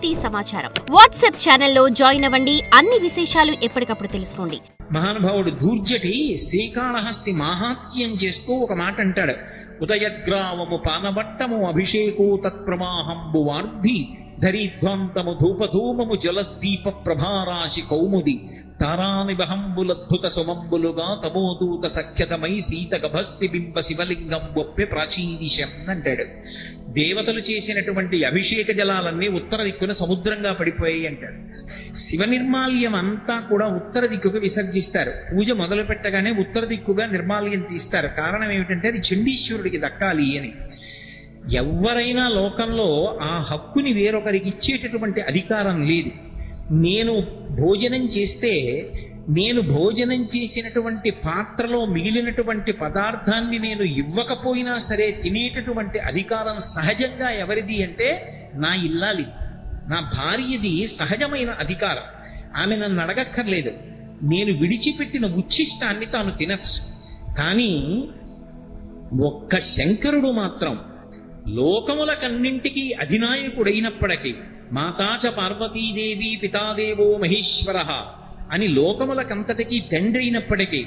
పూర్తి సమాచారం వాట్సాప్ ఛానల్లో జాయిన్ అవ్వండి. అన్ని విశేషాలు ఎప్పటికప్పుడు తెలుసుకోండి. మహానుభావుడు ధూర్జటి శ్రీకాళహస్తి మాహాత్మ్యం చేస్తూ ఒక మాట అంటాడు. ఉదయగ్రావము పానబట్టము అభిషేకో తత్ప్రవాహంబు వార్ధి ధరిధ్వంతము ధూపధూమము జలదీప ప్రభారాశి కౌముది తారానిబహంబులద్భుత సుమంబులుగా తమోదూత సఖ్యతమై సీత గభస్తి బింబ శివలింగం ఒప్పే ప్రాచీదిశం అంటాడు. దేవతలు చేసినటువంటి అభిషేక జలాలన్నీ ఉత్తర దిక్కున సముద్రంగా పడిపోయాయి అంటాడు. శివ నిర్మాల్యం అంతా కూడా ఉత్తర దిక్కుకు విసర్జిస్తారు. పూజ మొదలు పెట్టగానే ఉత్తర దిక్కుగా నిర్మాల్యం తీస్తారు. కారణం ఏమిటంటే అది చండీశ్వరుడికి దక్కాలి అని. ఎవరైనా లోకంలో ఆ హక్కుని వేరొకరికి ఇచ్చేటటువంటి అధికారం లేదు. నేను భోజనం చేస్తే నేను భోజనం చేసినటువంటి పాత్రలో మిగిలినటువంటి పదార్థాన్ని నేను ఇవ్వకపోయినా సరే తినేటటువంటి అధికారం సహజంగా ఎవరిది అంటే నా ఇల్లాలి, నా భార్యది సహజమైన అధికారం. ఆమె నన్ను అడగక్కర్లేదు. నేను విడిచిపెట్టిన ఉచ్ఛిష్టాన్ని తాను తినచ్చు. కానీ ఒక్క శంకరుడు మాత్రం లోకములకన్నింటికీ అధినాయకుడైనప్పటికీ మాతాచ పార్వతీదేవి పితాదేవో మహేశ్వర అని లోకములకంతటికీ తండ్రి అయినప్పటికీ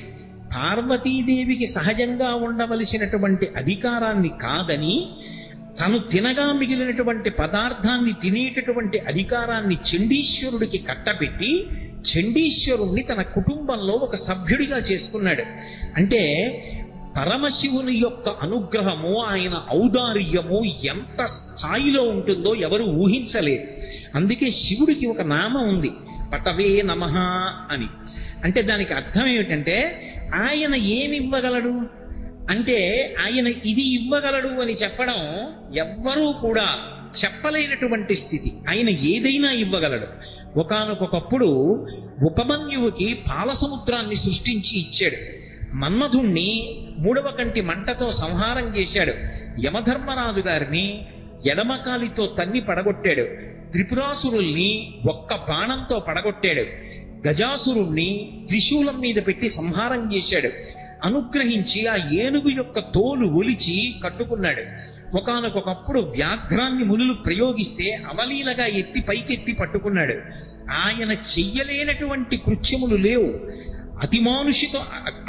పార్వతీదేవికి సహజంగా ఉండవలసినటువంటి అధికారాన్ని కాదని తను తినగా మిగిలినటువంటి పదార్థాన్ని తినేటటువంటి అధికారాన్ని చండీశ్వరుడికి కట్టబెట్టి చండీశ్వరుణ్ణి తన కుటుంబంలో ఒక సభ్యుడిగా చేసుకున్నాడు. అంటే పరమశివుని యొక్క అనుగ్రహము, ఆయన ఔదార్యము ఎంత స్థాయిలో ఉంటుందో ఎవరు ఊహించలేరు. అందుకే శివుడికి ఒక నామం ఉంది, పటవే నమః అని. అంటే దానికి అర్థం ఏమిటంటే ఆయన ఏమి ఇవ్వగలడు అంటే ఆయన ఇది ఇవ్వగలడు అని చెప్పడం ఎవ్వరూ కూడా చెప్పలేనటువంటి స్థితి. ఆయన ఏదైనా ఇవ్వగలడు. ఒకానొకప్పుడు ఉపమన్యువుకి పాల సముద్రాన్ని సృష్టించి ఇచ్చాడు. మన్మధుణ్ణి 3వ కంటి మంటతో సంహారం చేశాడు. యమధర్మరాజు గారిని ఎడమకాలితో తన్ని పడగొట్టాడు. త్రిపురాసురుల్ని ఒక్క బాణంతో పడగొట్టాడు. గజాసురుణ్ణి త్రిశూలం మీద పెట్టి సంహారం చేశాడు. అనుగ్రహించి ఆ ఏనుగు యొక్క తోలు ఒలిచి కట్టుకున్నాడు. ఒకానొకప్పుడు వ్యాఘ్రాన్ని మునులు ప్రయోగిస్తే అవలీలగా ఎత్తి పైకెత్తి పట్టుకున్నాడు. ఆయన చెయ్యలేనటువంటి కృత్యములు లేవు. అతిమానుషిత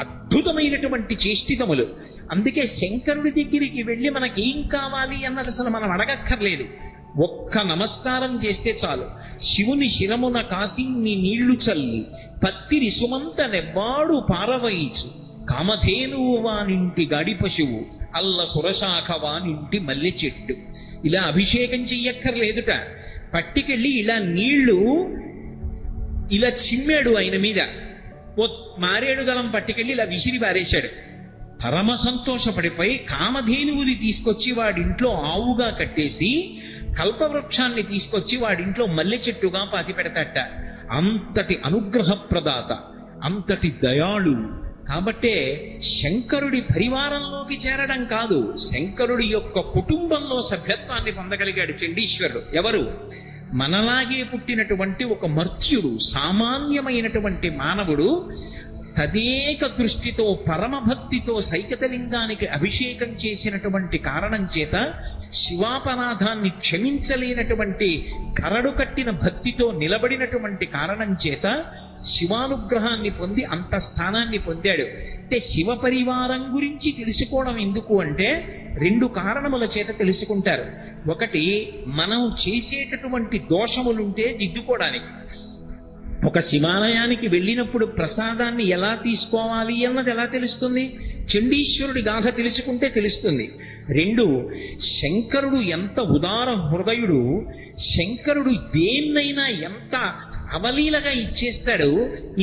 అద్భుతమైనటువంటి చేష్టితములు. అందుకే శంకరుడి దగ్గరికి వెళ్ళి మనకేం కావాలి అన్నది అసలు మనం అడగక్కర్లేదు. ఒక్క నమస్కారం చేస్తే చాలు. శివుని శిరమున కాసిన్ని నీళ్లు చల్లి పత్తిరి సుమంత నెవ్వాడు పారవయిచు కామధేనువు వానింటి గాడి పశువు అల్ల సురశాఖ వానింటి మల్లె చెట్టు. ఇలా అభిషేకం చెయ్యక్కర్లేదుట. పట్టికెళ్ళి ఇలా నీళ్లు ఇలా చిమ్మాడు ఆయన మీద. ఓ మారేడు దళం పట్టుకెళ్ళి ఇలా విసిరి పారేశాడు. పరమ సంతోషపడిపోయి కామధేనువుని తీసుకొచ్చి వాడింట్లో ఆవుగా కట్టేసి కల్పవృక్షాన్ని తీసుకొచ్చి వాడింట్లో మల్లె చెట్టుగా పాతి పెడతాట. అంతటి అనుగ్రహప్రదాత, అంతటి దయాళు. కాబట్టే శంకరుడి పరివారంలోకి చేరడం కాదు, శంకరుడి యొక్క కుటుంబంలో సభ్యత్వాన్ని పొందగలిగాడు చండీశ్వరుడు. ఎవరు? మనలాగే పుట్టినటువంటి ఒక మర్త్యుడు, సామాన్యమైనటువంటి మానవుడు తదేక దృష్టితో పరమభక్తితో సైకతలింగానికి అభిషేకం చేసినటువంటి కారణం చేత శివాపరాధాన్ని క్షమించలేనటువంటి కరడు కట్టిన భక్తితో నిలబడినటువంటి కారణం చేత శివానుగ్రహాన్ని పొంది అంత స్థానాన్ని పొందాడు. అంటే శివ పరివారం గురించి తెలుసుకోవడం ఎందుకు అంటే 2 కారణముల చేత తెలుసుకుంటారు. ఒకటి, మనం చేసేటటువంటి దోషములుంటే దిద్దుకోవడానికి. ఒక శివాలయానికి వెళ్ళినప్పుడు ప్రసాదాన్ని ఎలా తీసుకోవాలి అన్నది ఎలా తెలుస్తుంది? చండీశ్వరుడి గాథ తెలుసుకుంటే తెలుస్తుంది. 2, శంకరుడు ఎంత ఉదార హృదయుడు, శంకరుడు దేన్నైనా ఎంత అవలీలగా ఇచ్చేస్తాడు.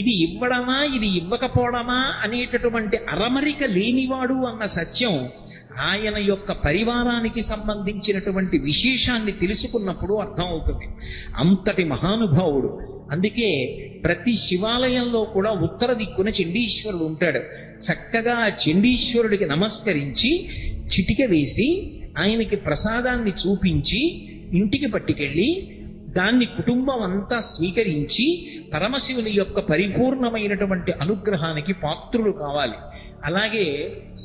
ఇది ఇవ్వడమా ఇది ఇవ్వకపోవడమా అనేటటువంటి అరమరిక లేనివాడు అన్న సత్యం ఆయన యొక్క పరివారానికి సంబంధించినటువంటి విశేషాన్ని తెలుసుకున్నప్పుడు అర్థమవుతుంది. అంతటి మహానుభావుడు. అందుకే ప్రతి శివాలయంలో కూడా ఉత్తర దిక్కున చండీశ్వరుడు ఉంటాడు. చక్కగా ఆ చండీశ్వరుడికి నమస్కరించి చిటిక వేసి ఆయనకి ప్రసాదాన్ని చూపించి ఇంటికి పట్టుకెళ్ళి దాన్ని కుటుంబం అంతా స్వీకరించి పరమశివుని యొక్క పరిపూర్ణమైనటువంటి అనుగ్రహానికి పాత్రులు కావాలి. అలాగే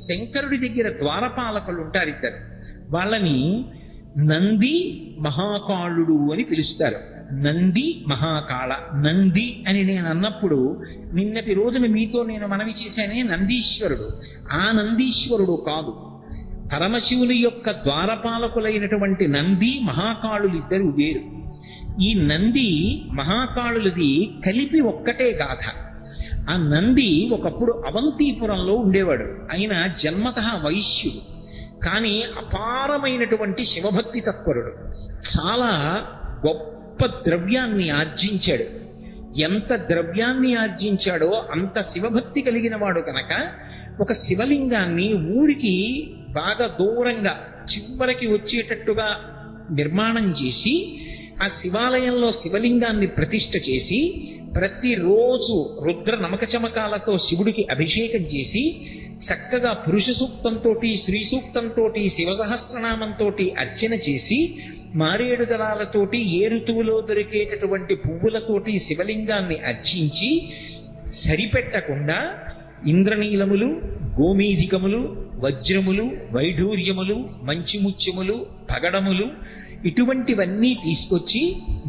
శంకరుడి దగ్గర ద్వారపాలకులు ఉంటారు, ఇద్దరు. వాళ్ళని నంది మహాకాళుడు అని పిలుస్తారు. నంది మహాకాళ. నంది అని నేను అన్నప్పుడు నిన్నటి రోజున మీతో నేను మనవి చేశానే నందీశ్వరుడు. ఆ నందీశ్వరుడు కాదు, పరమశివుని యొక్క ద్వారపాలకులైనటువంటి నంది మహాకాళులు ఇద్దరు వేరు. ఈ నంది మహాకాళులది కలిపి ఒక్కటే గాథ. ఆ నంది ఒకప్పుడు అవంతిపురంలో ఉండేవాడు. ఆయన జన్మతః వైశ్యుడు, కానీ అపారమైనటువంటి శివభక్తి తత్పరుడు. చాలా గొప్ప ద్రవ్యాన్ని ఆర్జించాడు. ఎంత ద్రవ్యాన్ని ఆర్జించాడో అంత శివభక్తి కలిగిన వాడు కనుక ఒక శివలింగాన్ని ఊరికి బాగా దూరంగా చివరికి వచ్చేటట్టుగా నిర్మాణం చేసి ఆ శివాలయంలో శివలింగాన్ని ప్రతిష్ఠ చేసి ప్రతిరోజు రుద్ర నమకచమకాలతో శివుడికి అభిషేకం చేసి చక్కగా పురుష సూక్తంతో స్త్రీ సూక్తంతో శివసహస్రనామంతో అర్చన చేసి మారేడు దళాలతోటి ఏ ఋతువులో దొరికేటటువంటి పువ్వులతోటి శివలింగాన్ని అర్చించి సరిపెట్టకుండా ఇంద్రనీలములు, గోమేధికములు, వజ్రములు, వైఢూర్యములు, మంచిముత్యములు, పగడములు ఇటువంటివన్నీ తీసుకొచ్చి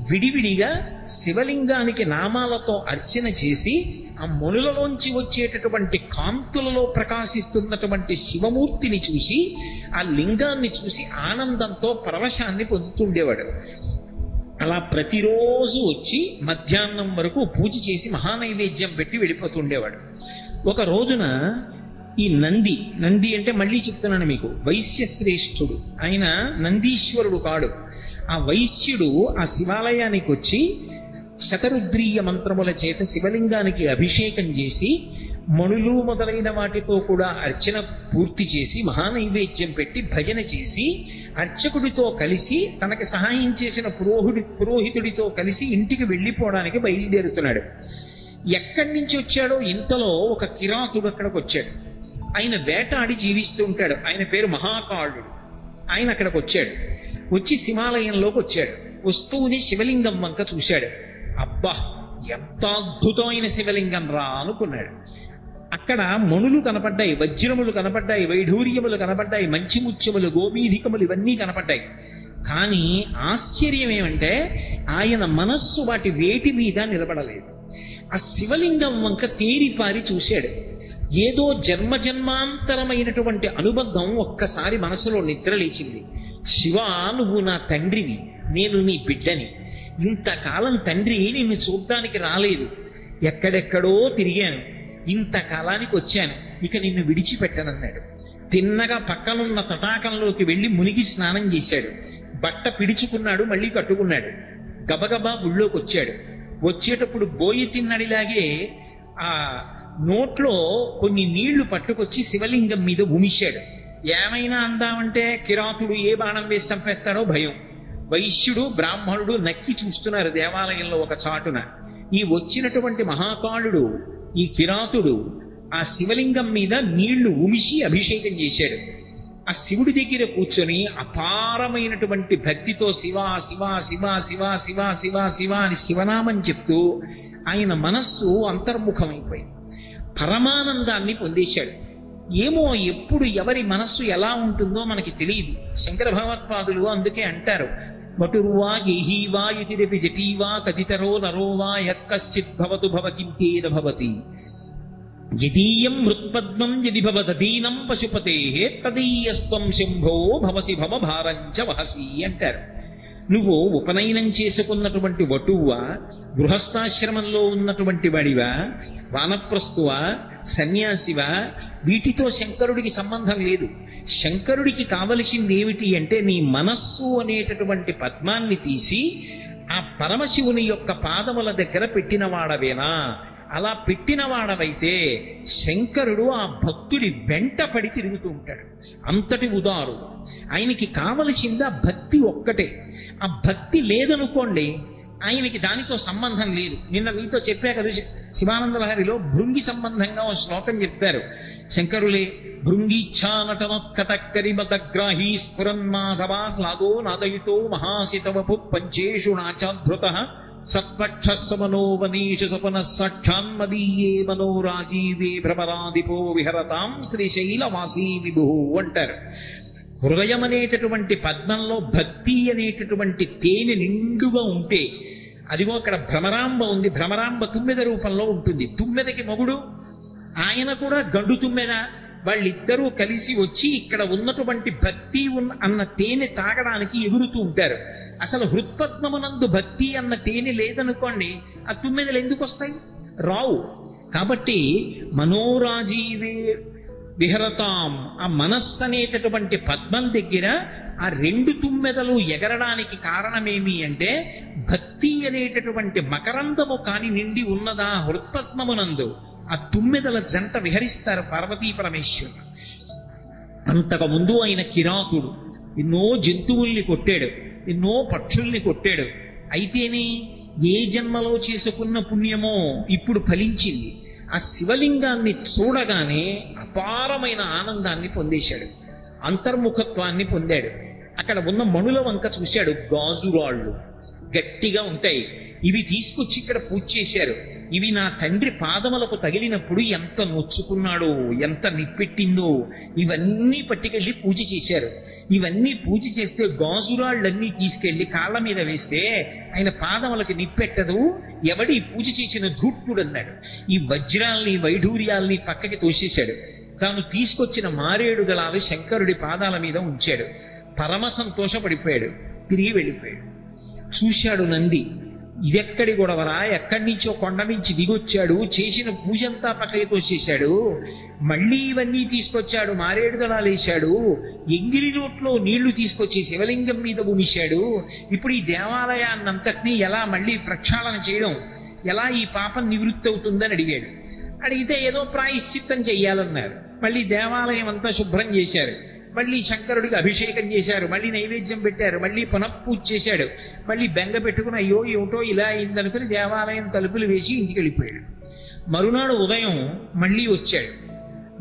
విడివిడిగా శివలింగానికి నామాలతో అర్చన చేసి ఆ మనులలోంచి వచ్చేటటువంటి కాంతులలో ప్రకాశిస్తున్నటువంటి శివమూర్తిని చూసి ఆ లింగాన్ని చూసి ఆనందంతో పరవశాన్ని పొందుతుండేవాడు. అలా ప్రతిరోజు వచ్చి మధ్యాహ్నం వరకు పూజ చేసి మహానైవేద్యం పెట్టి వెళ్ళిపోతుండేవాడు. ఒక రోజున ఈ నంది అంటే మళ్ళీ చెప్తున్నాను మీకు, వైశ్యశ్రేష్ఠుడు. ఆయన నందీశ్వరుడు కాడు. ఆ వైశ్యుడు ఆ శివాలయానికి వచ్చి శతరుద్రీయ మంత్రముల చేత శివలింగానికి అభిషేకం చేసి మణులు మొదలైన వాటితో కూడా అర్చన పూర్తి చేసి మహానైవేద్యం పెట్టి భజన చేసి అర్చకుడితో కలిసి తనకి సహాయం చేసిన పురోహితుడితో కలిసి ఇంటికి వెళ్ళిపోవడానికి బయలుదేరుతున్నాడు. ఎక్కడి నుంచి వచ్చాడో ఇంతలో ఒక కిరాతుడు అక్కడికి వచ్చాడు. ఆయన వేటాడి జీవిస్తూ ఉంటాడు. ఆయన పేరు మహాకాళుడు. ఆయన అక్కడికి వచ్చాడు. వచ్చి శివాలయంలోకి వచ్చాడు. వస్తువుని శివలింగం వంక చూశాడు. అబ్బా, ఎంత అద్భుతమైన శివలింగం రా అనుకున్నాడు. అక్కడ మణులు కనపడ్డాయి, వజ్రములు కనపడ్డాయి, వైఢూర్యములు కనపడ్డాయి, మంచిముత్యములు, గోమీధికములు ఇవన్నీ కనపడ్డాయి. కానీ ఆశ్చర్యం ఏమంటే ఆయన మనస్సు వాటి వేటి మీద నిలబడలేదు. ఆ శివలింగం వంక తేరిపారి చూశాడు. ఏదో జన్మజన్మాంతరమైనటువంటి అనుబంధం ఒక్కసారి మనసులో నిద్రలేచింది. శివ, నువ్వు నా తండ్రివి, నేను నీ బిడ్డని. ఇంతకాలం తండ్రి నిన్ను చూడ్డానికి రాలేదు, ఎక్కడెక్కడో తిరిగాను, ఇంతకాలానికి వచ్చాను, ఇక నిన్ను విడిచిపెట్టనన్నాడు. తిన్నగా పక్కనున్న తటాకంలోకి వెళ్ళి మునిగి స్నానం చేశాడు. బట్ట పిడుచుకున్నాడు, మళ్ళీ కట్టుకున్నాడు. గబగబా గుళ్ళోకి వచ్చాడు. వచ్చేటప్పుడు బోయి తిన్నడిలాగే ఆ నోట్లో కొన్ని నీళ్లు పట్టుకొచ్చి శివలింగం మీద ఉమిశాడు. ఏమైనా అందామంటే కిరాతుడు ఏ బాణం వేసి చంపేస్తాడో భయం. వైశ్యుడు, బ్రాహ్మణుడు నక్కి చూస్తున్నారు దేవాలయంలో ఒక చాటున. ఈ వచ్చినటువంటి మహాకాళుడు, ఈ కిరాతుడు ఆ శివలింగం మీద నీళ్లు ఉమిసి అభిషేకం చేశాడు. ఆ శివుడి దగ్గర కూర్చొని అపారమైనటువంటి భక్తితో శివ శివ శివ శివ శివ శివ శివ అని శివనామం చెప్తూ ఆయన మనస్సు అంతర్ముఖమైపోయింది. పరమానందాన్ని పొందేశాడు. ఏమో ఎప్పుడు ఎవరి మనస్సు ఎలా ఉంటుందో మనకి తెలియదు. శంకర భగవత్పాదులు అందుకే అంటారు, వటుర్వా గేహీవా యతిరపి జటీవా తదితరో నరోవా యక్కశ్చిత్ భవతు భవకింతేన భవతి యదీయం మృత్పద్మం యది భవదీనం పశుపతే తదీయస్త్వం శంభో భవసి భవభారంచ వహసి అంటారు. నువ్వు ఉపనయనం చేసుకున్నటువంటి వటువా, గృహస్థాశ్రమంలో ఉన్నటువంటి వాడివా, వానప్రస్థువా, సన్యాసివా, వీటితో శంకరుడికి సంబంధం లేదు. శంకరుడికి కావలసింది ఏమిటి అంటే నీ మనస్సు అనేటటువంటి పద్మాన్ని తీసి ఆ పరమశివుని యొక్క పాదముల దగ్గర పెట్టినవాడవేనా? అలా పెట్టినవాడవైతే శంకరుడు ఆ భక్తుడి వెంట పడి తిరుగుతూ ఉంటాడు. అంతటి ఉదారు. ఆయనకి కావలసింది ఆ భక్తి ఒక్కటే. ఆ భక్తి లేదనుకోండి, ఆయనకి దానితో సంబంధం లేదు. నిన్న మీతో చెప్పా కదా, శివానంద లహరిలో భృంగి సంబంధంగా ఒక శ్లోకం చెప్పారు శంకరులే. భృంగిచ్ఛా నటనోత్కటక్కరిమతగ్రాహీ స్ఫురన్మాధవాహ్లాదో నాదయుతో మహాసితవపు పంచేషు నాచాధృత సత్పక్షమనోవనీష సపన సాక్షాన్మదీయే మనోరాజీవే భ్రమరాదిపో విహరతాం శ్రీశైలవాసీ విభు అంటారు. హృదయం అనేటటువంటి పద్మంలో భక్తి అనేటటువంటి తేనె నిండుగా ఉంటే, అదిగో అక్కడ భ్రమరాంబ ఉంది, భ్రమరాంబ తుమ్మెద రూపంలో ఉంటుంది. తుమ్మెదకి మొగుడు ఆయన కూడా గండు తుమ్మెద. వాళ్ళిద్దరూ కలిసి వచ్చి ఇక్కడ ఉన్నటువంటి భక్తి అన్న తేనె తాగడానికి ఎగురుతూ ఉంటారు. అసలు హృత్పద్మమునందు భక్తి అన్న తేనె లేదనుకోండి, ఆ తుమ్మెదలు ఎందుకు వస్తాయి? రావు. కాబట్టి మనోరాజీవే విహరతాం, ఆ మనస్సు అనేటటువంటి పద్మం దగ్గర ఆ రెండు తుమ్మెదలు ఎగరడానికి కారణమేమి అంటే, భక్తి అనేటటువంటి మకరందము కాని నిండి ఉన్నదా హృత్పద్మమునందు, ఆ తుమ్మెదల జంట విహరిస్తారు పార్వతీ పరమేశ్వరుడు. అంతకు ముందు ఆయన కిరాతుడు ఎన్నో జంతువుల్ని కొట్టాడు, ఎన్నో పక్షుల్ని కొట్టాడు. అయితేనే ఏ జన్మలో చేసుకున్న పుణ్యమో ఇప్పుడు ఫలించింది. ఆ శివలింగాన్ని చూడగానే అపారమైన ఆనందాన్ని పొందేశాడు, అంతర్ముఖత్వాన్ని పొందాడు. అక్కడ ఉన్న మణుల వంక చూశాడు. గాజురాళ్ళు గట్టిగా ఉంటాయి, ఇవి తీసుకొచ్చి ఇక్కడ పూజ చేశారు. ఇవి నా తండ్రి పాదములకు తగిలినప్పుడు ఎంత నొచ్చుకున్నాడో, ఎంత నిప్పెట్టిందో, ఇవన్నీ పట్టుకెళ్ళి పూజ చేశారు. ఇవన్నీ పూజ చేస్తే గాజురాళ్ళన్నీ తీసుకెళ్లి కాళ్ళ మీద వేస్తే ఆయన పాదములకు నిప్పెట్టదు, ఎవడి పూజ చేసిన ధూర్తుడు అన్నాడు. ఈ వజ్రాల్ని వైఢూర్యాల్ని పక్కకి తోసేశాడు. తాను తీసుకొచ్చిన మారేడు దళాలు శంకరుడి పాదాల మీద ఉంచాడు. పరమ సంతోషపడిపోయాడు, తిరిగి వెళ్ళిపోయాడు. చూశాడు నంది, ఇదెక్కడి గొడవరా, ఎక్కడి నుంచో కొండ నుంచి దిగొచ్చాడు, చేసిన పూజంతా పక్కకి తోసేశాడు, మళ్ళీ ఇవన్నీ తీసుకొచ్చాడు, మారేడు దళాలు వేశాడు, ఎంగిలి నోట్లో నీళ్లు తీసుకొచ్చి శివలింగం మీద ఉమిశాడు. ఇప్పుడు ఈ దేవాలయాన్నంతటినీ ఎలా మళ్ళీ ప్రక్షాళన చేయడం, ఎలా ఈ పాపం నివృత్తి అవుతుందని అడిగాడు. అడిగితే ఏదో ప్రాయశ్చిత్తం చెయ్యాలన్నారు. మళ్ళీ దేవాలయం అంతా శుభ్రం చేశారు, మళ్ళీ శంకరుడికి అభిషేకం చేశారు, మళ్ళీ నైవేద్యం పెట్టారు, మళ్ళీ పునఃపూజ చేశాడు. మళ్ళీ బెంగ పెట్టుకుని అయ్యో ఏమిటో ఇలా అయిందనుకుని దేవాలయం తలుపులు వేసి ఇంటికి వెళ్ళిపోయాడు. మరునాడు ఉదయం మళ్ళీ వచ్చాడు.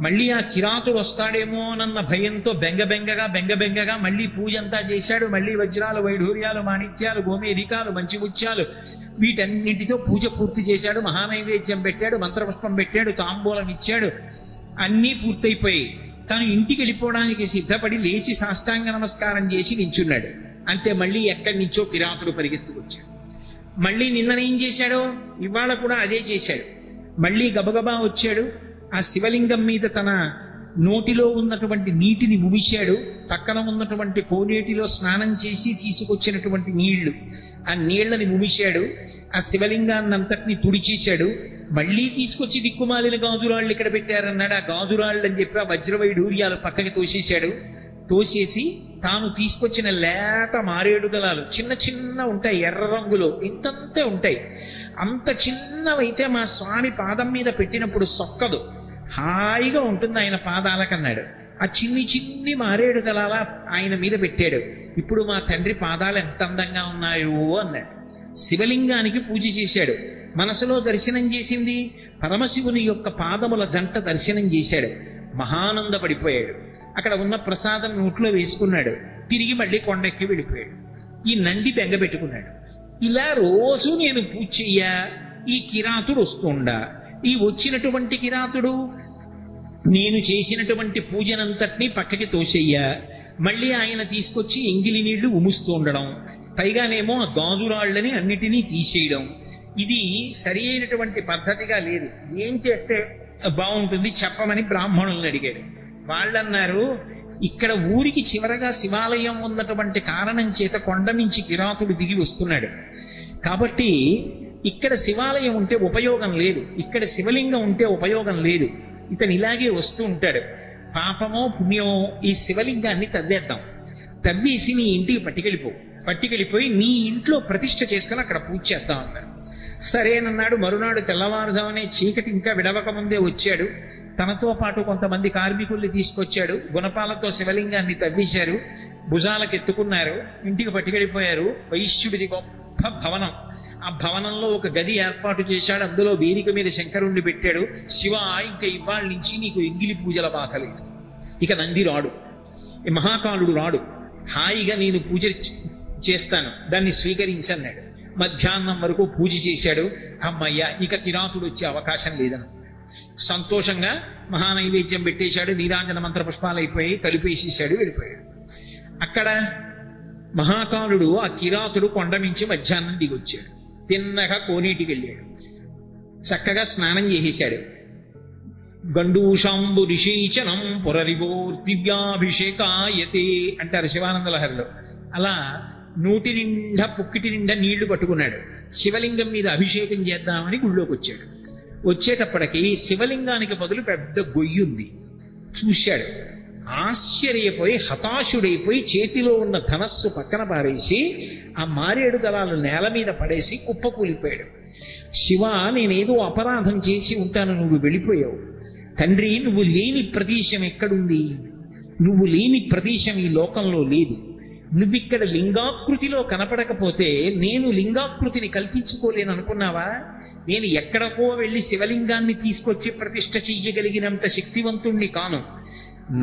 మళ్ళీ ఆ కిరాతుడు వస్తాడేమోనన్న భయంతో బెంగబెంగగా మళ్ళీ పూజ అంతా చేశాడు. మళ్ళీ వజ్రాలు వైఢూర్యాలు మాణిక్యాలు గోమేధికాలు మంచి ముత్యాలు వీటన్నిటితో పూజ పూర్తి చేశాడు. మహానైవేద్యం పెట్టాడు, మంత్రపుష్పం పెట్టాడు, తాంబూలం ఇచ్చాడు. అన్నీ పూర్తయిపోయి తాను ఇంటికి వెళ్ళిపోవడానికి సిద్ధపడి లేచి సాష్టాంగ నమస్కారం చేసి నించున్నాడు. అంతే మళ్ళీ ఎక్కడి నుంచో కిరాతుడు పరిగెత్తుకొచ్చాడు. మళ్ళీ నిన్ననేం చేశాడో ఇవాళ కూడా అదే చేశాడు. మళ్ళీ గబగబా వచ్చాడు. ఆ శివలింగం మీద తన నోటిలో ఉన్నటువంటి నీటిని ముమిశాడు. పక్కన ఉన్నటువంటి కోనేటిలో స్నానం చేసి తీసుకొచ్చినటువంటి నీళ్లు, ఆ నీళ్లని ముమిశాడు. ఆ శివలింగాన్నంతటినీ తుడిచేశాడు. మళ్ళీ తీసుకొచ్చి దిక్కుమాలిన గాజురాళ్ళు ఇక్కడ పెట్టారన్నాడు. ఆ గాజురాళ్ళు అని చెప్పి ఆ వజ్రవైఢూర్యాలు పక్కకి తోసేశాడు. తోసేసి తాను తీసుకొచ్చిన లేత మారేడు దళాలు చిన్న చిన్న ఉంటాయి, ఎర్ర రంగులో ఇంతంతే ఉంటాయి. అంత చిన్నవైతే మా స్వామి పాదం మీద పెట్టినప్పుడు సొక్కదు, హాయిగా ఉంటుంది ఆయన పాదాలకన్నాడు. ఆ చిన్ని మారేడు దళాల ఆయన మీద పెట్టాడు. ఇప్పుడు మా తండ్రి పాదాలు ఎంత అందంగా ఉన్నాయో అన్నాడు. శివలింగానికి పూజ చేశాడు. మనసులో దర్శనం చేసింది పరమశివుని యొక్క పాదముల జంట దర్శనం చేశాడు. మహానందపడిపోయాడు. అక్కడ ఉన్న ప్రసాదం నోట్లో వేసుకున్నాడు. తిరిగి మళ్ళీ కొండెక్కి వెళ్ళిపోయాడు. ఈ నంది బెంగ పెట్టుకున్నాడు. ఇలా రోజు నేను పూజ చెయ్యా, ఈ కిరాతుడు వస్తుండా, ఈ వచ్చినటువంటి కిరాతుడు నేను చేసినటువంటి పూజనంతటినీ పక్కకి తోసేయ్యా, మళ్ళీ ఆయన తీసుకొచ్చి ఎంగిలి నీళ్లు ఉముస్తూ ఉండడం, పైగానేమో ఆ గాజురాళ్ళని అన్నిటినీ తీసేయడం, ఇది సరి అయినటువంటి పద్ధతిగా లేదు. ఏం చేస్తే బాగుంటుంది చెప్పమని బ్రాహ్మణుల్ని అడిగాడు. వాళ్ళన్నారు, ఇక్కడ ఊరికి చివరగా శివాలయం ఉన్నటువంటి కారణం చేత కొండ నుంచి కిరాతుడు దిగి వస్తున్నాడు కాబట్టి ఇక్కడ శివాలయం ఉంటే ఉపయోగం లేదు, ఇక్కడ శివలింగం ఉంటే ఉపయోగం లేదు. ఇతను ఇలాగే వస్తూ ఉంటాడు. పాపమో పుణ్యమో ఈ శివలింగాన్ని తవ్వేద్దాం, తవ్వేసి నీ ఇంటికి పట్టుకెళ్ళిపోయి నీ ఇంట్లో ప్రతిష్ఠ చేసుకుని అక్కడ పూజ చేద్దాం అన్నారు. సరేనన్నాడు. మరునాడు తెల్లవారుజామునే చీకటి ఇంకా విడవక ముందే వచ్చాడు. తనతో పాటు కొంతమంది కార్మికుల్ని తీసుకొచ్చాడు. గుణపాలతో శివలింగాన్ని తవ్వేశారు, భుజాలకు ఎత్తుకున్నారు, ఇంటికి పట్టుకెళ్ళిపోయారు. వైశ్యుడిది గొప్ప భవనం. ఆ భవనంలో ఒక గది ఏర్పాటు చేశాడు. అందులో వేదిక మీద శంకరుణ్ణి పెట్టాడు. శివ, ఇంకా ఇవాళ నుంచి నీకు ఎంగిలి పూజల బాధ లేదు, ఇక నంది రాడు, ఈ మహాకాలుడు రాడు, హాయిగా నేను పూజ చేస్తాను, దాన్ని స్వీకరించన్నాడు. మధ్యాహ్నం వరకు పూజ చేశాడు. అమ్మయ్య, ఇక కిరాతుడు వచ్చే అవకాశం లేదను సంతోషంగా మహానైవేద్యం పెట్టేశాడు. నీరాంజన మంత్ర పుష్పాలు అయిపోయి తలుపేసేసాడు, వెళ్ళిపోయాడు. అక్కడ మహాకాలుడు ఆ కిరాతుడు కొండ నుంచి మధ్యాహ్నం దిగొచ్చాడు. తిన్నగా కోనేటికి వెళ్ళాడు. చక్కగా స్నానం చేసేశాడు. గండూషాంబు రిషీచనం పురరివోర్దివ్యాభిషేకాయతే అంటారు శివానంద లహరిలో. అలా నోటి నిండా పుక్కిటి నిండా నీళ్లు పట్టుకున్నాడు. శివలింగం మీద అభిషేకం చేద్దామని గుళ్ళోకి వచ్చాడు. వచ్చేటప్పటికి శివలింగానికి బదులు పెద్ద గొయ్యుంది. చూశాడు. ఆశ్చర్యపోయి హతాశుడైపోయి చేతిలో ఉన్న ధనస్సు పక్కన పారేసి ఆ మారేడు దళాలు నేల మీద పడేసి కుప్పకూలిపోయాడు. శివ, నేనేదో అపరాధం చేసి ఉంటాను, నువ్వు వెళ్ళిపోయావు. తండ్రి, నువ్వు లేని ప్రదేశం ఎక్కడుంది? నువ్వు లేని ప్రదేశం ఈ లోకంలో లేదు. నువ్విక్కడ లింగాకృతిలో కనపడకపోతే నేను లింగాకృతిని కల్పించుకోలేను అనుకున్నావా? నేను ఎక్కడికో వెళ్ళి శివలింగాన్ని తీసుకొచ్చి ప్రతిష్ఠ చెయ్యగలిగినంత శక్తివంతుణ్ణి కాను.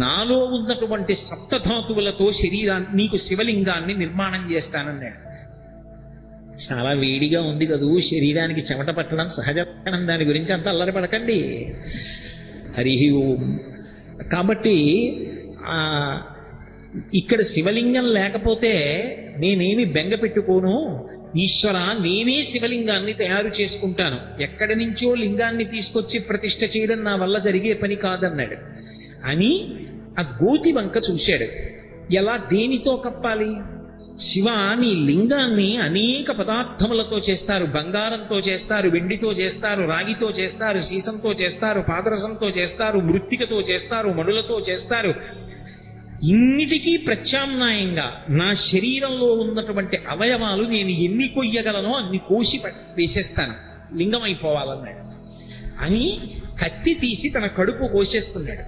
నాలో ఉన్నటువంటి సప్తధాతువులతో నీకు శివలింగాన్ని నిర్మాణం చేస్తానన్నాడు. చాలా వేడిగా ఉంది కదూ, శరీరానికి చెమట పట్టడం సహజం, దాని గురించి అంత అల్లరిపడకండి. హరి ఓం. కాబట్టి ఇక్కడ శివలింగం లేకపోతే నేనేమి బెంగ పెట్టుకోను. ఈశ్వర, నేనే శివలింగాన్ని తయారు చేసుకుంటాను. ఎక్కడి నుంచో లింగాన్ని తీసుకొచ్చి ప్రతిష్ఠ చేయడం నా వల్ల జరిగే పని కాదన్నాడు. అని ఆ గోతి వంక చూశాడు. ఎలా, దేనితో కప్పాలి? శివ, నీ లింగాన్ని అనేక పదార్థములతో చేస్తారు. బంగారంతో చేస్తారు, వెండితో చేస్తారు, రాగితో చేస్తారు, సీసంతో చేస్తారు, పాదరసంతో చేస్తారు, మృత్తికతో చేస్తారు, మణులతో చేస్తారు. ఇన్నిటికీ ప్రత్యామ్నాయంగా నా శరీరంలో ఉన్నటువంటి అవయవాలు నేను ఎన్ని కొయ్యగలనో అన్ని కోసి వేసేస్తాను, లింగం అయిపోవాలన్నాడు. అని కత్తి తీసి తన కడుపు కోసేసుకున్నాడు.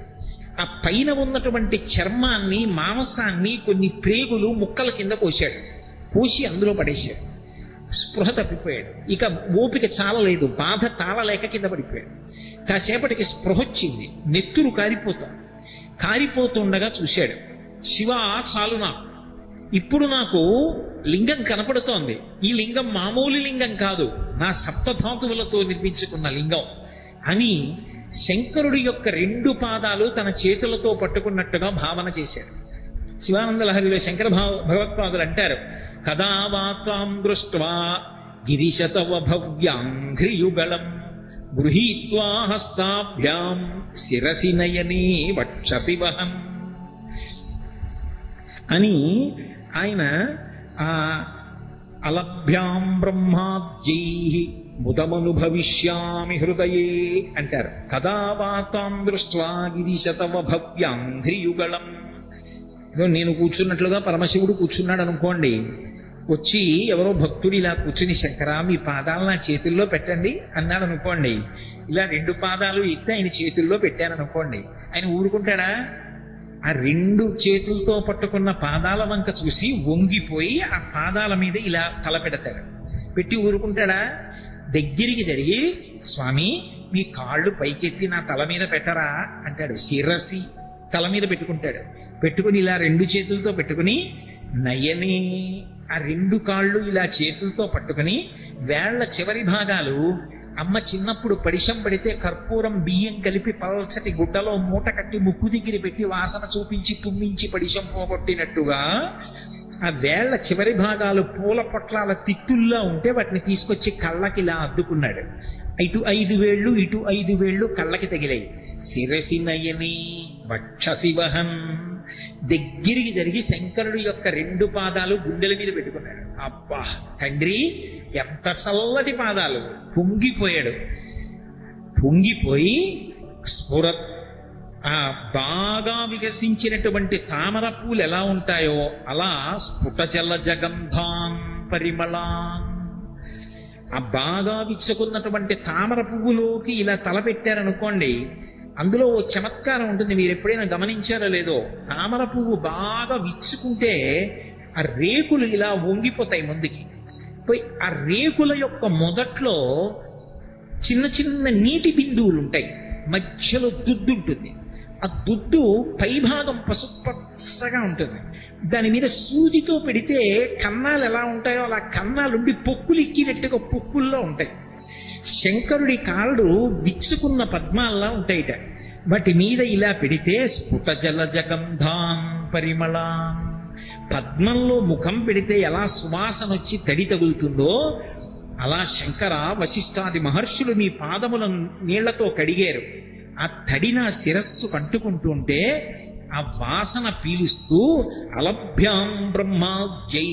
ఆ పైన ఉన్నటువంటి చర్మాన్ని, మాంసాన్ని, కొన్ని ప్రేగులు ముక్కల కింద కోశాడు. కోసి అందులో పడేశాడు. స్పృహ తప్పిపోయాడు. ఇక ఓపిక చాలలేదు, బాధ తాళలేక కింద పడిపోయాడు. కాసేపటికి స్పృహ వచ్చింది. నెత్తురు కారిపోతుండగా చూశాడు. శివ, చాలు, ఇప్పుడు నాకు లింగం కనపడుతోంది. ఈ లింగం మామూలు లింగం కాదు, నా సప్తధాతువులతో నిర్మించుకున్న లింగం అని శంకరుడి యొక్క 2 పాదాలు తన చేతులతో పట్టుకున్నట్టుగా భావన చేశాడు. శివానంద లహరిలో శంకర భగవత్పాదులు అంటారు, కదా వా త్వాం దృష్ట్వా గిరిశతవ భవ్యాంఘ్రియుగళం గృహీత్వా హస్తాభ్యాం శిరసి నయనే వక్షసి వహం అని ఆయన అలభ్యాం బ్రహ్మాద్యైః ముదమనుభవిష్యామి హృదయే అంటారు. కదా వా తాం దృష్ట్వా గిరిశతవ భవ్యాంఘ్రియుగళం. నేను కూర్చున్నట్లుగా పరమశివుడు కూర్చున్నాడు అనుకోండి. వచ్చి ఎవరో భక్తుడు ఇలా కూర్చుని, శంకరా, మీ పాదాలు నా చేతుల్లో పెట్టండి అన్నాడు అనుకోండి. ఇలా 2 పాదాలు ఎత్తి ఆయన చేతుల్లో పెట్టాను అనుకోండి. ఆయన ఊరుకుంటాడా? ఆ 2 చేతులతో పట్టుకున్న పాదాల వంక చూసి వంగిపోయి ఆ పాదాల మీద ఇలా తల పెడతాడు. పెట్టి ఊరుకుంటాడా? దగ్గరికి జరిగి, స్వామి, మీ కాళ్ళు పైకెత్తి నా తల మీద పెట్టరా అంటాడు. శిరసి తల మీద పెట్టుకుంటాడు. పెట్టుకుని ఇలా 2 చేతులతో పెట్టుకుని నయనే, ఆ 2 కాళ్ళు ఇలా చేతులతో పట్టుకుని వేళ్ల చివరి భాగాలు అమ్మ చిన్నప్పుడు పడిశం పడితే కర్పూరం బియ్యం కలిపి పల్చటి గుడ్డలో మూట కట్టి ముక్కు దగ్గర పెట్టి వాసన చూపించి తుమ్మించి పడిశం పోగొట్టినట్టుగా ఆ వేళ్ల చివరి భాగాలు పూల పొట్లాల తిత్తుల్లా ఉంటే వాటిని తీసుకొచ్చి కళ్ళకి ఇలా అద్దుకున్నాడు. ఇటు 5 వేళ్ళు, ఇటు 5 వేళ్ళు కళ్ళకి తగిలాయి. శిరసి నయని వక్షసి వహం. దగ్గరికి జరిగి శంకరుడు యొక్క 2 పాదాలు గుండెల మీద పెట్టుకున్నాడు. అబ్బా తండ్రి, ఎంత చల్లటి పాదాలు! పొంగిపోయాడు. పొంగిపోయి స్ఫురత్, ఆ బాగా వికసించినటువంటి తామర పూలు ఎలా ఉంటాయో అలా స్ఫుట జల జగంధాన్ పరిమళాన్, ఆ బాగా విచ్చుకున్నటువంటి తామర పువ్వులోకి ఇలా తలపెట్టారనుకోండి, అందులో ఓ చమత్కారం ఉంటుంది. మీరు ఎప్పుడైనా గమనించారో లేదో, తామర పువ్వు బాగా విచ్చుకుంటే ఆ రేకులు ఇలా వంగిపోతాయి ముందుకి పోయి. ఆ రేకుల యొక్క మొదట్లో చిన్న చిన్న నీటి బిందువులు ఉంటాయి, మధ్యలో దుడ్డు ఉంటుంది. ఆ దుడ్డు పైభాగం పసుపచ్చగా ఉంటుంది. దాని మీద సూదితో పెడితే కన్నాలు ఎలా ఉంటాయో అలా కన్నాలుండి పొక్కులు ఎక్కినట్టుగా పొక్కుల్లో ఉంటాయి. శంకరుడి కాళ్ళు విచ్చుకున్న పద్మాల్లా ఉంటాయిట. వాటి మీద ఇలా పెడితే స్ఫుట జల జగంధాన్ పరిమళాన్, పద్మంలో ముఖం పెడితే ఎలా సువాసన వచ్చి తడి తగులుతుందో అలా శంకర వశిష్ఠాది మహర్షులు మీ పాదములను నీళ్లతో కడిగారు. ఆ తడి నా శిరస్సు కంటుకుంటూ ఉంటే ఆ వాసన పీలుస్తూ అలభ్యాం బ్రహ్మాద్యై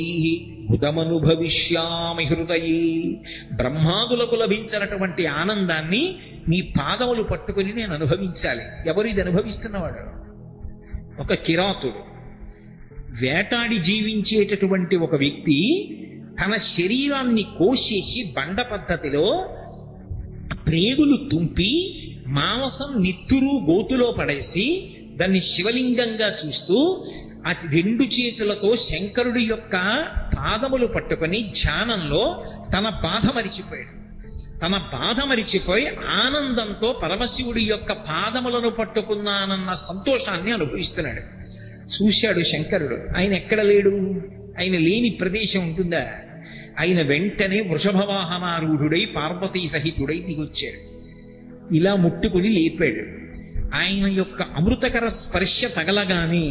హృదమనుభవిష్యామి హృదయే, బ్రహ్మాదులకు లభించినటువంటి ఆనందాన్ని మీ పాదములు పట్టుకుని నేను అనుభవించాలి. ఎవరు ఇది అనుభవిస్తున్నవాడు? ఒక కిరాతుడు, వేటాడి జీవించేటటువంటి ఒక వ్యక్తి తన శరీరాన్ని కోసేసి బండ పద్ధతిలో ప్రేగులు తుంపి మాంసం నిత్తురు గోతులో పడేసి దాన్ని శివలింగంగా చూస్తూ ఆ రెండు చేతులతో శంకరుడి యొక్క పాదములు పట్టుకొని ధ్యానంలో తన బాధ మరిచిపోయాడు. తన బాధ మరిచిపోయి ఆనందంతో పరమశివుడి యొక్క పాదములను పట్టుకున్నానన్న సంతోషాన్ని అనుభవిస్తున్నాడు. చూశాడు శంకరుడు, ఆయన ఎక్కడ లేడు? ఆయన లేని ప్రదేశం ఉంటుందా? ఆయన వెంటనే వృషభవాహనారూఢుడై పార్వతీ సహితుడై దిగొచ్చాడు. ఇలా ముట్టుకుని లేపాడు. ఆయన యొక్క అమృతకర స్పర్శ తగలగానే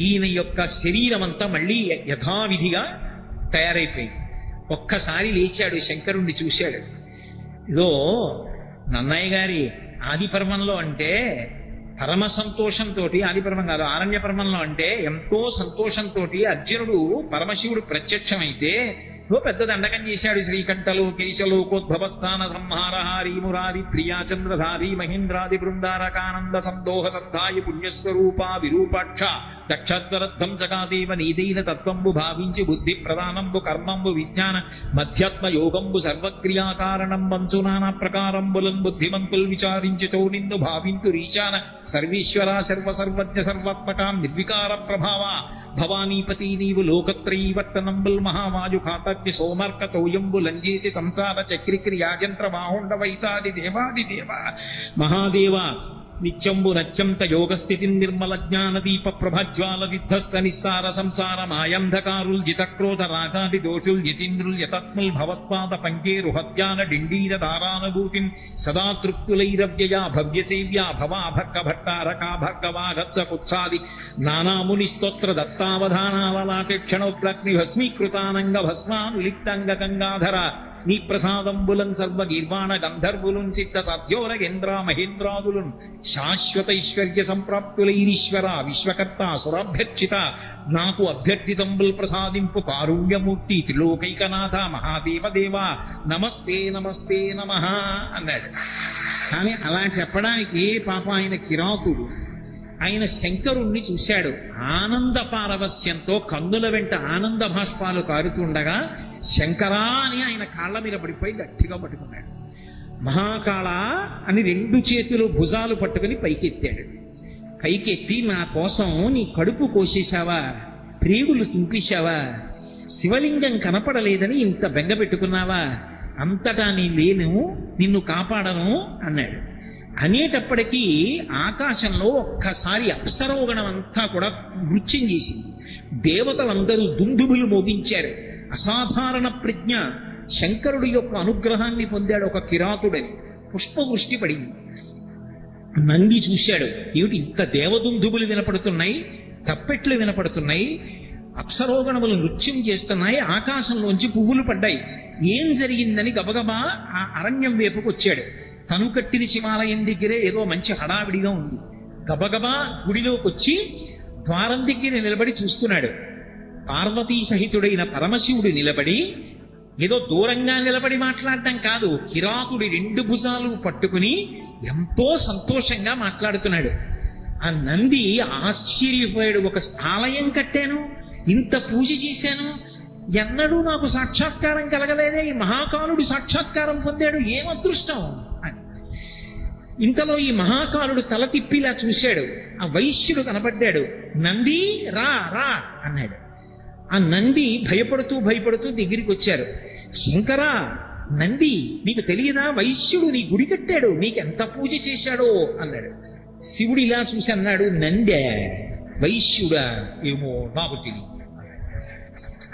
ఈయన యొక్క శరీరం అంతా మళ్ళీ యథావిధిగా తయారైపోయింది. ఒక్కసారి లేచాడు, శంకరుణ్ణి చూశాడు. ఇదో నన్నయ్య గారి ఆది పర్వంలో అంటే పరమ సంతోషంతో, ఆది పర్వం కాదు ఆరణ్య పర్వంలో అంటే ఎంతో సంతోషంతో అర్జునుడు పరమశివుడు ప్రత్యక్షమైతే పెద్ద దండకం చేశాడు. శ్రీకంఠలు కేశలోకోద్భవస్థాన సంహారహారీ మురారి ప్రియా చంద్రధారి మహేంద్రాది బృందారకానంద సందోహ సద్ధాయి పుణ్యస్వరూపా విరూపాక్ష దక్షద్వరధ్వంసకాదేవ నీదైన తత్వంబు భావించి బుద్ధి ప్రధానంబు కర్మంబు విజ్ఞాన మధ్యాత్మ యోగంబు సర్వక్రియాకారణం వంచు నానా ప్రకారంబులన్ బుద్ధిమంతులు విచారించి చౌనిన్ను భావింతు రీశాన సర్వీశ్వర సర్వసర్వజ్ఞ సర్వాత్మకాం నిర్వికార ప్రభావ భవానీపతి నీవు లోకత్రయీవర్తనంబుల్ మహావాయు ఖాతజ్ఞ సోమర్క తోయంబు లంజేసి సంసార చక్రిక్రియాయంత్ర బాహుండ వైతాది దేవాది దేవ మహాదేవ నిత్యంబు నత్యంత యోగస్థితి నిర్మల జ్ఞాన దీప ప్రభజ్వాల విధ్వస్త నిస్సార సంసార మాయంధకారుల్ జితక్రోధ రాగాది దోషుల్ యతీంద్రుల్ యతత్ముల్ భవత్పాద పంకేరు హత్యాన డిండీర దారానుభూతిన్ సదా తృప్తులైరవ్యయా భవ్యసేవ్యా భవా భక్క భట్టారకా భర్గవాగత్స కుత్సాది నానాముని స్తోత్ర దత్తావధానావలాక్షణోగ్రగ్ని భస్మీకృతానంగ భస్మానులిప్తంగ గంగాధర నీ ప్రసాదంబులన్ సర్వ గీర్వాణ గంధర్వులున్ చిత్త సద్యోరగేంద్ర మహేంద్రాదులున్ శాశ్వత ఐశ్వర్య సంప్రాప్తులైరీశ్వర విశ్వకర్త సురాభ్యర్చిత నాకు అభ్యర్థితంబుల్ ప్రసాదింపు కారుణ్యమూర్తి త్రిలోకైకనాథ మహాదేవ దేవ నమస్తే నమస్తే నమః అన్నాడు. కానీ అలా చెప్పడానికి పాప ఆయన కిరాతుడు, ఆయన శంకరుణ్ణి చూశాడు. ఆనంద పారవస్యంతో కన్నుల వెంట ఆనంద భాష్పాలు కారుతుండగా శంకరా అని ఆయన కాళ్ళ మీద పడిపోయి గట్టిగా పట్టుకున్నాడు. మహాకాళ అని రెండు చేతులు భుజాలు పట్టుకుని పైకెత్తాడు. పైకెత్తి నా కోసం నీ కడుపు కోసేశావా, ప్రేగులు తుంపేశావా, శివలింగం కనపడలేదని ఇంత బెంగ పెట్టుకున్నావా, అంతటా నీ లేను, నిన్ను కాపాడను అన్నాడు. అనేటప్పటికీ ఆకాశంలో ఒక్కసారి అప్సరోగణం అంతా కూడా నృత్యం చేసింది. దేవతలందరూ దుందుబులు మోగించారు. అసాధారణ ప్రజ్ఞ, శంకరుడి యొక్క అనుగ్రహాన్ని పొందాడు ఒక కిరాతుడని. పుష్పవృష్టి పడింది. నంది చూశాడు, ఏమిటి ఇంత దేవదుందుబులు వినపడుతున్నాయి, తప్పెట్లు వినపడుతున్నాయి, అప్సరోగణములు నృత్యం చేస్తున్నాయి, ఆకాశంలోంచి పువ్వులు పడ్డాయి, ఏం జరిగిందని గబగబా ఆ అరణ్యం వైపుకు వచ్చాడు. తను కట్టిన శివాలయం దగ్గరే ఏదో మంచి హడావిడిగా ఉంది. గబగబా గుడిలోకి వచ్చి ద్వారం దగ్గర నిలబడి చూస్తున్నాడు. పార్వతీ సహితుడైన పరమశివుడు నిలబడి ఏదో దూరంగా నిలబడి మాట్లాడటం కాదు, కిరాతుడి రెండు భుజాలు పట్టుకుని ఎంతో సంతోషంగా మాట్లాడుతున్నాడు. ఆ నంది ఆశ్చర్యపోయాడు. ఒక ఆలయం కట్టాను, ఇంత పూజ చేశాను, ఎన్నడూ నాకు సాక్షాత్కారం కలగలేదే, ఈ మహాకాలుడు సాక్షాత్కారం పొందాడు, ఏం అదృష్టం అని. ఇంతలో ఈ మహాకాలుడు తల తిప్పిలా చూశాడు. ఆ వైశ్యుడు కనపడ్డాడు. నంది రా రా అన్నాడు. ఆ నంది భయపడుతూ భయపడుతూ దగ్గరికి వచ్చారు. శంకరా, నంది నీకు తెలియదా, వైశ్యుడు నీ గుడి కట్టాడు, నీకెంత పూజ చేశాడో అన్నాడు. శివుడు ఇలా చూసి అన్నాడు, నందే వైశ్యుడా, ఏమో నాకు తెలియదు.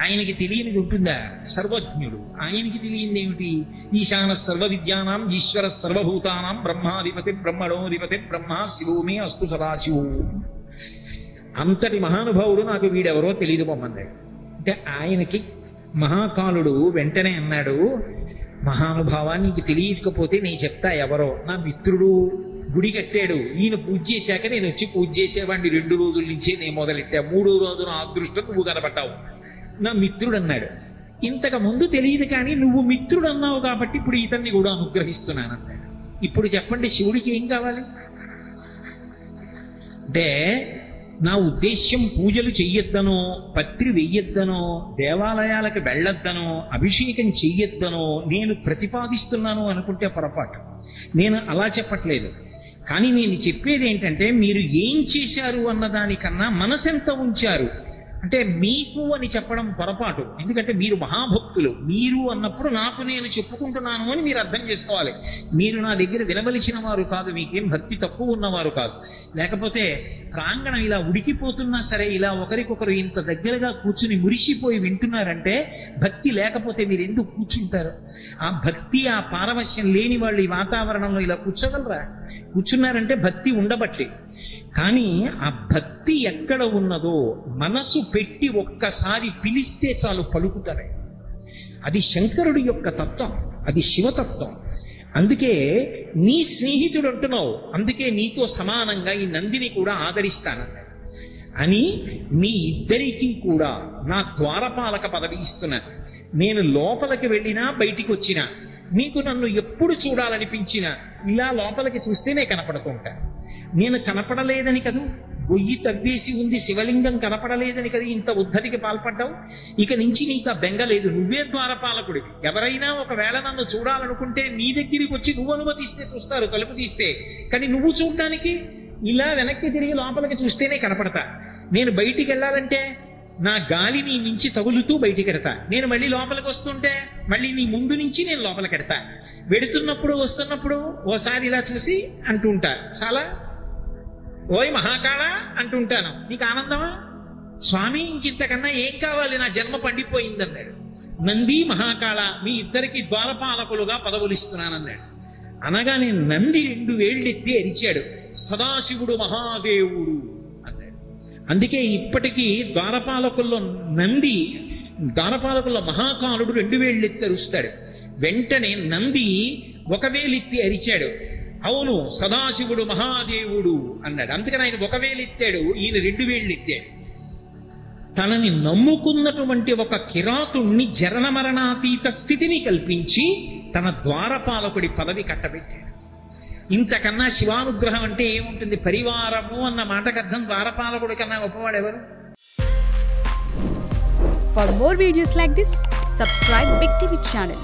ఆయనకి తెలియనిది ఉంటుందా? సర్వజ్ఞుడు. ఆయనకి తెలియంది ఏమిటి? ఈశాన సర్వ విద్యానాం ఈశ్వర సర్వభూతానాం బ్రహ్మాధిపతి బ్రహ్మణోధిపతి బ్రహ్మ శివో మే అస్తు సదాశివో. అంతటి మహానుభావుడు నాకు వీడెవరో తెలియదు పొమ్మన్నాడు. అంటే ఆయనకి మహాకాలుడు వెంటనే అన్నాడు, మహానుభావా నీకు తెలియకపోతే నేను చెప్తా ఎవరో. నా మిత్రుడు గుడి కట్టాడు, ఈయన పూజ చేశాక నేను వచ్చి పూజ చేసేవాడిని 2 రోజుల నుంచే నేను మొదలెట్టా. 3వ రోజు నా అదృష్టం నువ్వు కనబడ్డావు. నా మిత్రుడు అన్నాడు. ఇంతకు ముందు తెలియదు కానీ నువ్వు మిత్రుడు అన్నావు కాబట్టి ఇప్పుడు ఇతన్ని కూడా అనుగ్రహిస్తున్నాను అన్నాడు. ఇప్పుడు చెప్పండి శివుడికి ఏం కావాలి? అంటే నా ఉద్దేశ్యం పూజలు చెయ్యొద్దనో, పత్రి వెయ్యొద్దనో, దేవాలయాలకు వెళ్ళొద్దనో, అభిషేకం చెయ్యొద్దనో నేను ప్రతిపాదిస్తున్నాను అనుకుంటే పొరపాటు. నేను అలా చెప్పట్లేదు. కానీ నేను చెప్పేది ఏంటంటే మీరు ఏం చేశారు అన్నదానికన్నా మనసెంత ఉంచారు అంటే మీకు అని చెప్పడం పొరపాటు. ఎందుకంటే మీరు మహాభక్తులు. మీరు అన్నప్పుడు నాకు నేను చెప్పుకుంటున్నాను అని మీరు అర్థం చేసుకోవాలి. మీరు నా దగ్గర వినవలసిన వారు కాదు, మీకేం భక్తి తక్కువ ఉన్నవారు కాదు. లేకపోతే ప్రాంగణం ఇలా ఉడికిపోతున్నా సరే ఇలా ఒకరికొకరు ఇంత దగ్గరగా కూర్చుని మురిసిపోయి వింటున్నారంటే భక్తి లేకపోతే మీరు ఎందుకు కూర్చుంటారు? ఆ భక్తి ఆ పారవశ్యం లేని వాళ్ళు ఈ వాతావరణంలో ఇలా కూర్చోగలరా? కూర్చున్నారంటే భక్తి ఉండబట్టి. కానీ ఆ భక్తి ఎక్కడ ఉన్నదో మనసు పెట్టి ఒక్కసారి పిలిస్తే చాలు పలుకుతారే. అది శంకరుడి యొక్క తత్వం, అది శివతత్వం. అందుకే నీ స్నేహితుడు అంటున్నావు, అందుకే నీతో సమానంగా ఈ నందిని కూడా ఆదరిస్తానన్నాడు అని మీ ఇద్దరికీ కూడా నా ద్వారపాలక పదవి ఇస్తున్నాను. నేను లోపలికి వెళ్ళినా బయటికి వచ్చినా మీకు నన్ను ఎప్పుడు చూడాలనిపించినా ఇలా లోపలికి చూస్తేనే కనపడుతూ ఉంటాను. నేను కనపడలేదని కదూ, గొయ్యి తవ్వేసి ఉంది శివలింగం కనపడలేదని కదా ఇంత ఉద్ధతికి పాల్పడ్డావు. ఇక నుంచి నీకు ఆ బెంగ లేదు, నువ్వే ద్వారపాలకుడివి. ఎవరైనా ఒకవేళ నన్ను చూడాలనుకుంటే నీ దగ్గరికి వచ్చి నువ్వు అనుమతిస్తే చూస్తారు తలుపు తీస్తే. కానీ నువ్వు చూడడానికి ఇలా వెనక్కి తిరిగి లోపలికి చూస్తేనే కనపడతా. నేను బయటికి వెళ్ళాలంటే నా గాలి నీ నుంచి తగులుతూ బయటికి ఎడతా. నేను మళ్ళీ లోపలికి వస్తుంటే మళ్ళీ నీ ముందు నుంచి నేను లోపలికి ఎడతా. వెడుతున్నప్పుడు వస్తున్నప్పుడు ఓసారి ఇలా చూసి అంటుంటా, చాలా ఓయ్ మహాకాళ అంటుంటాను. నీకు ఆనందమా? స్వామి ఇంకింతకన్నా ఏం కావాలి, నా జన్మ పండిపోయిందన్నాడు. నంది మహాకాళ మీ ఇద్దరికి ద్వారపాలకులుగా పదవులు ఇస్తున్నానన్నాడు. అనగానే నంది 2 వేళ్ళెత్తి అరిచాడు, సదాశివుడు మహాదేవుడు అన్నాడు. అందుకే ఇప్పటికీ ద్వారపాలకుల్లో మహాకాలుడు 2 వేళ్ళెత్తి అరుస్తాడు. వెంటనే నంది 1 వేలెత్తి అరిచాడు, అవును సదాశివుడు మహాదేవుడు అన్నాడు. అందుకని ఆయన 1 వేలెత్తాడు, ఈయన 2 వేళ్ళు ఎత్తాడు. తనని నమ్ముకున్నటువంటి ఒక కిరాతుణ్ణి జరణ మరణాతీత స్థితిని కల్పించి తన ద్వారపాలకుడి పదవి కట్టబెట్టాడు. ఇంతకన్నా శివానుగ్రహం అంటే ఏముంటుంది? పరివారము అన్న మాటకు అర్థం ద్వారపాలకుడి కన్నా గొప్పవాడు ఎవరు? For more videos like this, subscribe Big TV channel.